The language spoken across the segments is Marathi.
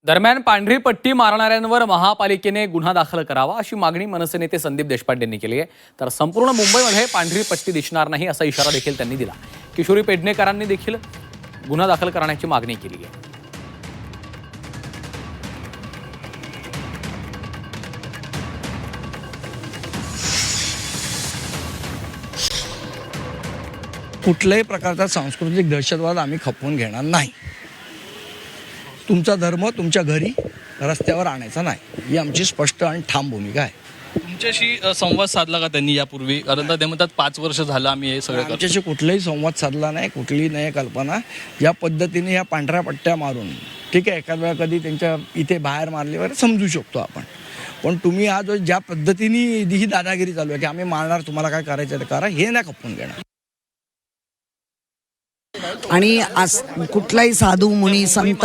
दरम्यान पांढरी पट्टी मारणाऱ्यांवर महापालिकेने गुन्हा दाखल करावा अशी मागणी मनसे नेते संदीप देशपांडे यांनी केली आहे। तर संपूर्ण मुंबईमध्ये पांढरी पट्टी दिसणार नाही असा इशारा देखील त्यांनी दिला। किशोरी पेडणेकरांनी देखील गुन्हा दाखल करण्याची मागणी केली आहे। कुठल्याही प्रकारचा सांस्कृतिक दहशतवाद आम्ही खपवून घेणार नाही। तुमचा धर्म तुमच्या घरी रस्त्यावर आणायचा नाही, ही आमची स्पष्ट आणि ठाम भूमिका आहे। तुमच्याशी संवाद साधला का त्यांनी यापूर्वी? कारण ते म्हणतात 5 वर्ष झालं आम्ही हे सगळं करतो। आमच्याशी कुठलाही संवाद साधला नाही, कुठलीही नाही कल्पना। या पद्धतीने या पांढऱ्या पट्ट्या मारून ठीक आहे, एखाद वेळा कधी त्यांच्या इथे बाहेर मारल्यावर समजू शकतो आपण, पण तुम्ही आज ज्या पद्धतीने ही दादागिरी चालू आहे की आम्ही मारणार, तुम्हाला काय करायचं ते करा, हे नाही खपवून घेणार। आणि आज कुठलाही साधू मुनी संत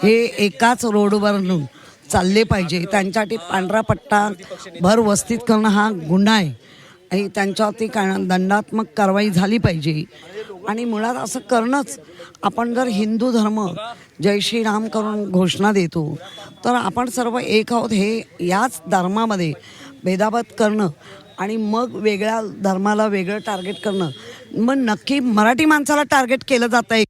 हे एकाच रोडवरून चालले पाहिजे। त्यांच्यासाठी पांढरा पट्टा भर वस्तीत करणं हा गुन्हा आहे आणि त्यांच्यावरती दंडात्मक कारवाई झाली पाहिजे। आणि मुळात असं करणंच, आपण जर हिंदू धर्म जय श्रीराम करून घोषणा देतो तर आपण सर्व एक आहोत, हे याच धर्मामध्ये भेदाभेद करणं आणि मग वेगळ्या धर्माला वेगळं टार्गेट करणं, मग नक्की मराठी माणसाला टार्गेट केलं जात आहे।